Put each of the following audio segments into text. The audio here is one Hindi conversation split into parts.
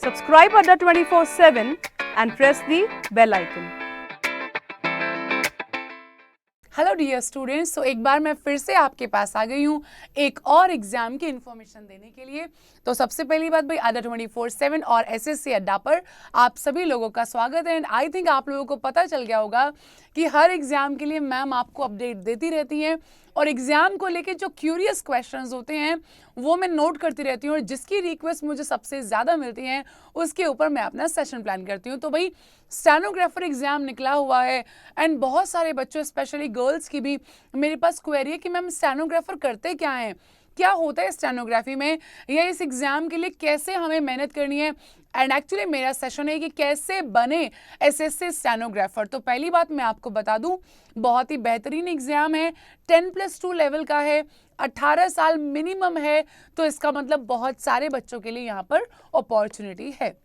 Subscribe Adda 24/7 and press the bell icon. Hello dear students, तो एक बार मैं फिर से आपके पास आ गई हूँ एक और एग्जाम की इन्फॉर्मेशन देने के लिए। तो सबसे पहली बात भाई, अड्डा 24/7 और एसएससी अड्डा पर आप सभी लोगों का स्वागत है। एंड आई थिंक आप लोगों को पता चल गया होगा कि हर एग्जाम के लिए मैम आपको अपडेट देती रहती हैं और एग्जाम को लेके जो क्यूरियस क्वेश्चंस होते हैं वो मैं नोट करती रहती हूँ और जिसकी रिक्वेस्ट मुझे सबसे ज़्यादा मिलती हैं उसके ऊपर मैं अपना सेशन प्लान करती हूँ। तो भाई स्टेनोग्राफर एग्जाम निकला हुआ है एंड बहुत सारे बच्चों स्पेशली गर्ल्स की भी मेरे पास क्वेरी है कि मैम स्टेनोग्राफर करते क्या हैं, क्या होता है स्टेनोग्राफी में, या इस एग्जाम के लिए कैसे हमें मेहनत करनी है। एंड एक्चुअली मेरा सेशन है कि कैसे बने एसएससी स्टेनोग्राफर। तो पहली बात मैं आपको बता दूं, बहुत ही बेहतरीन एग्जाम है, 10+2 लेवल का है, 18 साल मिनिमम है, तो इसका मतलब बहुत सारे बच्चों के लिए यहाँ पर अपॉर्चुनिटी है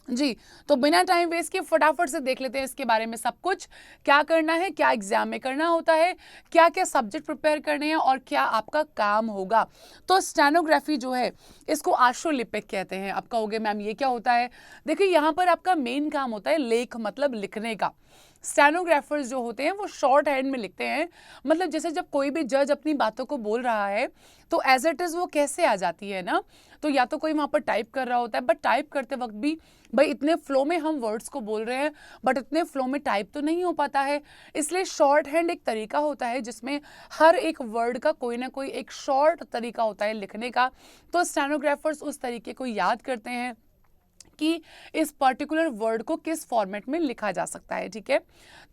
जी। तो बिना टाइम वेस्ट किए फटाफट से देख लेते हैं इसके बारे में सब कुछ, क्या करना है, क्या एग्जाम में करना होता है, क्या क्या सब्जेक्ट प्रिपेयर करने हैं और क्या आपका काम होगा। तो स्टेनोग्राफी जो है इसको आश्रोलिपिक कहते हैं। आप कहोगे मैम ये क्या होता है। देखिए यहाँ पर आपका मेन काम होता है लेख मतलब लिखने का। स्टेनोग्राफर्स जो होते हैं वो शॉर्ट हैंड में लिखते हैं, मतलब जैसे जब कोई भी जज अपनी बातों को बोल रहा है तो एज इट इज वो कैसे आ जाती है ना, तो या तो कोई वहां पर टाइप कर रहा होता है, बट टाइप करते वक्त भी भाई इतने फ्लो में हम वर्ड्स को बोल रहे हैं बट इतने फ्लो में टाइप तो नहीं हो पाता है। इसलिए शॉर्ट हैंड एक तरीका होता है जिसमें हर एक वर्ड का कोई ना कोई एक शॉर्ट तरीका होता है लिखने का। तो स्टेनोग्राफर्स उस तरीके को याद करते हैं कि इस पर्टिकुलर वर्ड को किस फॉर्मेट में लिखा जा सकता है। ठीक है,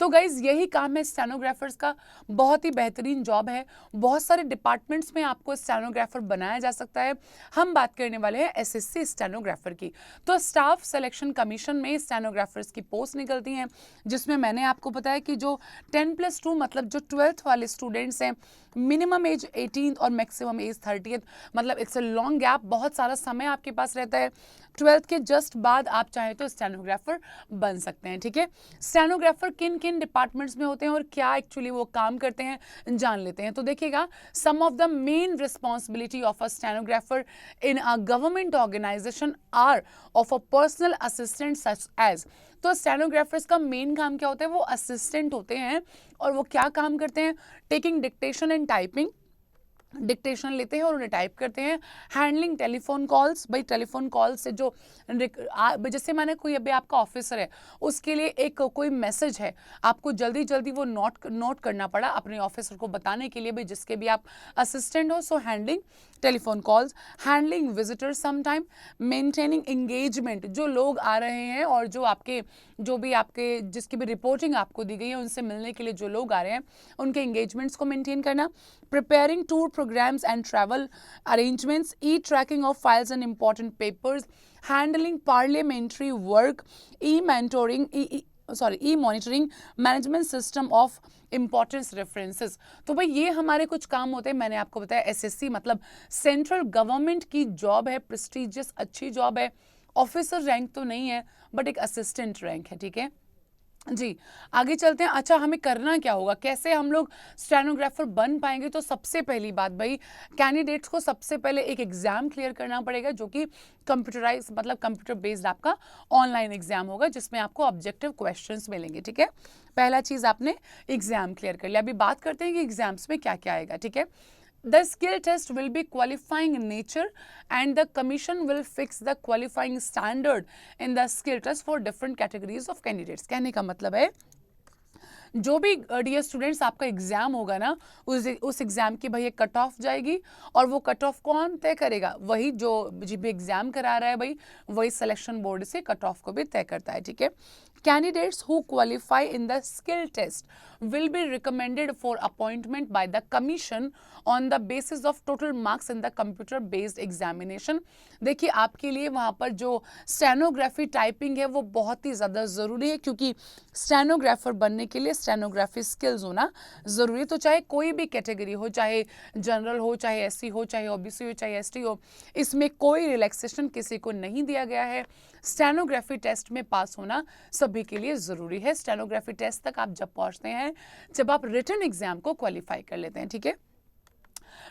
तो गाइज यही काम है स्टेनोग्राफर्स का, बहुत ही बेहतरीन जॉब है। बहुत सारे डिपार्टमेंट्स में आपको स्टेनोग्राफर बनाया जा सकता है। हम बात करने वाले हैं एसएससी स्टेनोग्राफर की। तो स्टाफ सिलेक्शन कमीशन में स्टेनोग्राफर्स की पोस्ट निकलती हैं, जिसमें मैंने आपको बताया कि जो 10+2 मतलब जो 12th वाले स्टूडेंट्स हैं, मिनिमम एज 18 और मैक्सिमम एज 30, मतलब इट्स अ लॉन्ग गैप, बहुत सारा समय आपके पास रहता है। 12th के जस्ट बाद आप चाहे तो स्टेनोग्राफर बन सकते हैं। ठीक है, स्टेनोग्राफर किन किन डिपार्टमेंट्स में होते हैं और क्या एक्चुअली वो काम करते हैं जान लेते हैं। तो देखिएगा, some of the main responsibility of a stenographer in a government organisation are of a personal assistant such as. तो स्टेनोग्राफर्स का मेन काम क्या होता है, वो असिस्टेंट होते हैं और वो क्या काम करते हैं, taking dictation and typing, dictation लेते हैं और उन्हें टाइप करते हैं। हैंडलिंग टेलीफोन कॉल्स, भाई टेलीफोन कॉल से जो जैसे माने कोई अभी आपका ऑफिसर है, उसके लिए एक कोई मैसेज है, आपको जल्दी जल्दी वो नोट करना पड़ा अपने ऑफिसर को बताने के लिए, भाई जिसके भी आप असिस्टेंट हो। So handling telephone calls, handling visitors sometime, maintaining engagement, जो लोग आ रहे हैं और जो भी आपके जिसकी भी रिपोर्टिंग आपको दी गई है उनसे मिलने के लिए जो लोग आ रहे हैं उनके एंगेजमेंट्स को मेंटेन करना। Preparing tour programs and travel arrangements, e-tracking of files and important papers, handling parliamentary work, e-mentoring, e-monitoring, management system of importance references। तो भाई ये हमारे कुछ काम होते हैं। मैंने आपको बताया एसएससी मतलब सेंट्रल गवर्नमेंट की जॉब है, प्रेस्टिजियस अच्छी जॉब है, ऑफिसर रैंक तो नहीं है बट एक असिस्टेंट रैंक है। ठीक है जी, आगे चलते हैं। अच्छा, हमें करना क्या होगा, कैसे हम लोग स्टेनोग्राफर बन पाएंगे। तो सबसे पहली बात भाई, कैंडिडेट्स को सबसे पहले एक एग्जाम क्लियर करना पड़ेगा जो कि कंप्यूटराइज मतलब कंप्यूटर बेस्ड आपका ऑनलाइन एग्जाम होगा, जिसमें आपको ऑब्जेक्टिव क्वेश्चंस मिलेंगे। ठीक है, पहला चीज आपने एग्जाम क्लियर कर लिया। अभी बात करते हैं कि एग्जाम्स में क्या क्या आएगा। ठीक है, the skill test will be qualifying in nature and the commission will fix the qualifying standard in the skill test for different categories of candidates। कहने का मतलब है जो भी डियर स्टूडेंट्स आपका एग्जाम होगा ना, उस एग्जाम की भाई एक कट ऑफ जाएगी और वो कट ऑफ कौन तय करेगा, वही जो भी एग्जाम करा रहा है भाई, वही सिलेक्शन बोर्ड से कट ऑफ को भी तय करता है। ठीक है, candidates who qualify in the skill test will be recommended for appointment by the commission on the basis of total marks in the computer based examination। देखिए आपके लिए वहाँ पर जो स्टेनोग्राफी टाइपिंग है वो बहुत ही ज़्यादा ज़रूरी है, क्योंकि स्टेनोग्राफर बनने के लिए स्टेनोग्राफी स्किल्स होना ज़रूरी है। तो चाहे कोई भी कैटेगरी हो, चाहे जनरल हो, चाहे एससी हो, चाहे ओबीसी हो, चाहे एसटी हो, इसमें कोई रिलैक्सेशन किसी को नहीं दिया गया है। स्टेनोग्राफी टेस्ट में पास होना सभी के लिए ज़रूरी है। स्टेनोग्राफी टेस्ट तक आप जब पहुंचते हैं, जब आप रिटन एग्जाम को क्वालिफाई कर लेते हैं। ठीक है,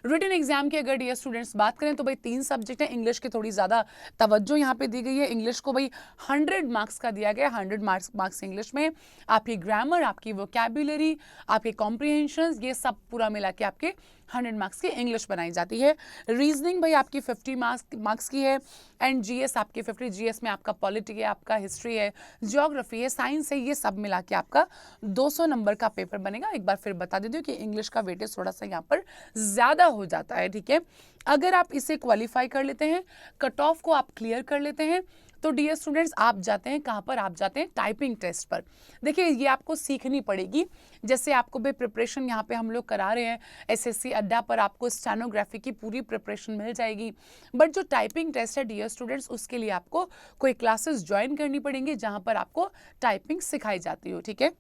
रिटन एग्जाम की अगर डियर स्टूडेंट्स बात करें तो भाई 3 सब्जेक्ट हैं, इंग्लिश की थोड़ी ज़्यादा तवज्जो यहाँ पे दी गई है। इंग्लिश को भाई 100 मार्क्स का दिया गया, 100 मार्क्स इंग्लिश में, आपकी ग्रामर, आपकी वोकैबुलरी, आपके कॉम्प्रिहेंशन, ये सब पूरा मिला के आपके 100 मार्क्स की इंग्लिश बनाई जाती है। रीजनिंग भाई आपकी 50 मार्क्स की है, एंड जीएस आपकी 50, जीएस में आपका पॉलिटी है, आपका हिस्ट्री है, ज्योग्राफी है, साइंस है, ये सब मिला के आपका 200 नंबर का पेपर बनेगा। एक बार फिर बता देती हूँ कि इंग्लिश का वेटेज थोड़ा सा यहाँ पर ज़्यादा हो जाता है, ठीक है। अगर आप इसे क्वालिफाई कर लेते हैं, कट ऑफ को आप क्लियर कर लेते हैं, तो डियर स्टूडेंट्स आप जाते हैं कहाँ पर, आप जाते हैं टाइपिंग टेस्ट पर। देखिए ये आपको सीखनी पड़ेगी, जैसे आपको भी प्रिपरेशन यहाँ पे हम लोग करा रहे हैं एसएससी अड्डा पर, आपको स्टेनोग्राफी की पूरी प्रिपरेशन मिल जाएगी। बट जो टाइपिंग टेस्ट है डियर स्टूडेंट्स, उसके लिए आपको कोई क्लासेस ज्वाइन करनी पड़ेंगी जहाँ पर आपको टाइपिंग सिखाई जाती हो, ठीक है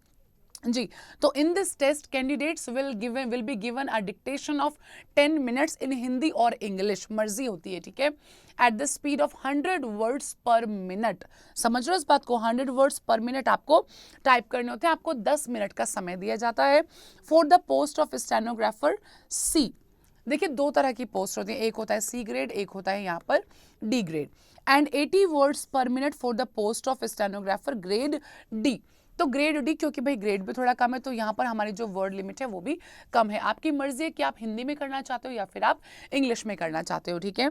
जी। तो in this test candidates will be given a dictation of 10 minutes in Hindi और इंग्लिश, मर्जी होती है, ठीक है, at the speed of 100 words per minute. समझ रहे हो इस बात को, 100 वर्ड्स पर मिनट आपको टाइप करने होते हैं। आपको 10 मिनट का समय दिया जाता है। For the post of stenographer C, देखिए 2 तरह की पोस्ट होती है, एक होता है सी ग्रेड, एक होता है यहाँ पर D grade, and 80 words per minute for the post of stenographer grade D. तो ग्रेड डी, क्योंकि भाई ग्रेड भी थोड़ा कम है, तो यहाँ पर हमारी जो वर्ड लिमिट है वो भी कम है। आपकी मर्जी है कि आप हिंदी में करना चाहते हो या फिर आप इंग्लिश में करना चाहते हो, ठीक है।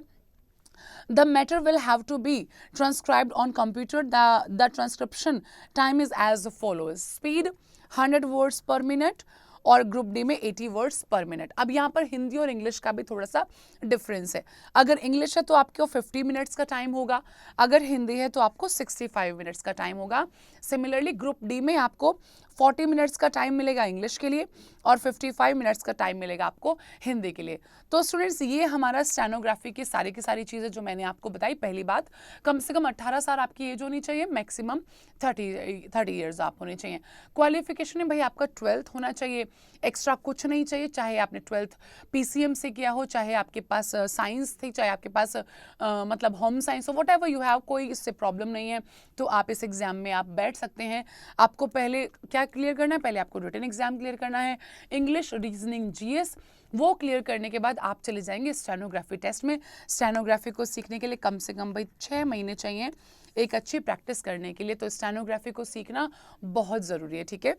The matter will have to be transcribed on computer. The transcription time is as follows. Speed 100 words per minute और ग्रुप डी में 80 वर्ड्स पर मिनट। अब यहाँ पर हिंदी और इंग्लिश का भी थोड़ा सा डिफरेंस है। अगर इंग्लिश है तो आपको 50 मिनट्स का टाइम होगा, अगर हिंदी है तो आपको 65 मिनट्स का टाइम होगा। सिमिलरली ग्रुप डी में आपको 40 मिनट्स का टाइम मिलेगा इंग्लिश के लिए और 55 मिनट्स का टाइम मिलेगा आपको हिंदी के लिए। तो स्टूडेंट्स ये हमारा स्टेनोग्राफी की सारी चीज़ें जो मैंने आपको बताई। पहली बात, कम से कम 18 साल आपकी एज होनी चाहिए, मैक्सिमम 30 ईयर्स आप होने चाहिए। क्वालिफिकेशन में भाई आपका 12th होना चाहिए, एक्स्ट्रा कुछ नहीं चाहिए, चाहे आपने 12th पीसीएम से किया हो, चाहे आपके पास साइंस थी, चाहे आपके पास मतलब होम साइंस हो, व्हाटएवर यू हैव, कोई इससे प्रॉब्लम नहीं है। तो आप इस एग्जाम में आप बैठ सकते हैं। आपको पहले क्या क्लियर करना है, पहले आपको रिटन एग्जाम क्लियर करना है, इंग्लिश, रीजनिंग, जीएस, वो क्लियर करने के बाद आप चले जाएंगे स्टेनोग्राफी टेस्ट में। स्टेनोग्राफी को सीखने के लिए कम से कम भाई 6 महीने चाहिए एक अच्छी प्रैक्टिस करने के लिए। तो स्टेनोग्राफी को सीखना बहुत ज़रूरी है, ठीक है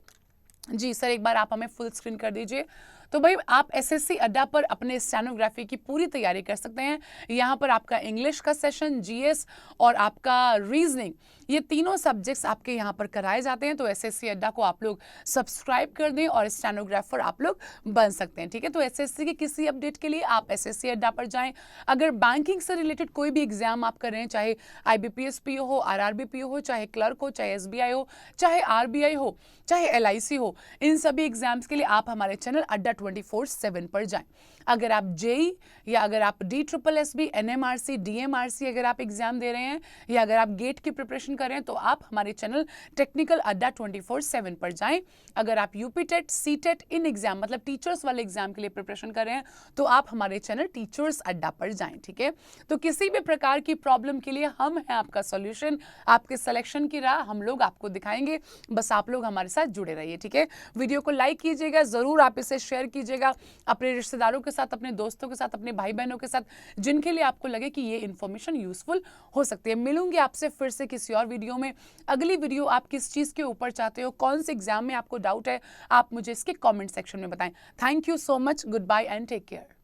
जी। सर एक बार आप हमें फुल स्क्रीन कर दीजिए। तो भाई आप एसएससी अड्डा पर अपने स्टेनोग्राफी की पूरी तैयारी कर सकते हैं। यहाँ पर आपका इंग्लिश का सेशन, जीएस और आपका रीजनिंग, ये तीनों सब्जेक्ट्स आपके यहाँ पर कराए जाते हैं। तो एसएससी अड्डा को आप लोग सब्सक्राइब कर दें और स्टेनोग्राफर आप लोग बन सकते हैं, ठीक है। तो एसएससी की किसी अपडेट के लिए आप एसएससी अड्डा पर जाएं। अगर बैंकिंग से रिलेटेड कोई भी एग्जाम आप कर रहे हैं, चाहे आईबीपीएस पीओ हो, आरआरबी पीओ हो, चाहे क्लर्क हो, चाहे एसबीआई हो, चाहे आरबीआई हो, चाहे एलआईसी हो, इन सभी एग्जाम्स के लिए आप हमारे चैनल अड्डा 24/7 पर जाएं। अगर आप जेई या अगर आप DSSB, NMRC, DMRC अगर आप एग्जाम दे रहे हैं या अगर आप गेट की प्रिपरेशन कर रहे हैं, तो आप हमारे चैनल टेक्निकल अड्डा 24/7 पर जाएं। अगर आप यूपी टेट, सी टेट इन एग्जाम मतलब टीचर्स वाले एग्जाम के लिए प्रिपरेशन कर रहे हैं, तो आप हमारे चैनल टीचर्स अड्डा पर जाएं, ठीक है। तो किसी भी प्रकार की प्रॉब्लम के लिए हम हैं आपका सॉल्यूशन, आपके सिलेक्शन की राह हम लोग आपको दिखाएंगे, बस आप लोग हमारे साथ जुड़े रहिए, ठीक है। वीडियो को लाइक कीजिएगा, जरूर आप इसे शेयर कीजिएगा अपने रिश्तेदारों के साथ, अपने दोस्तों के साथ, अपने भाई बहनों के साथ, जिनके लिए आपको लगे कि ये इन्फॉर्मेशन यूजफुल हो सकती है। मिलूंगी आपसे फिर से किसी और वीडियो में। अगली वीडियो आप किस चीज़ के ऊपर चाहते हो, कौन से एग्जाम में आपको डाउट है, आप मुझे इसके कमेंट सेक्शन में बताएं। Thank you so much, goodbye and take care.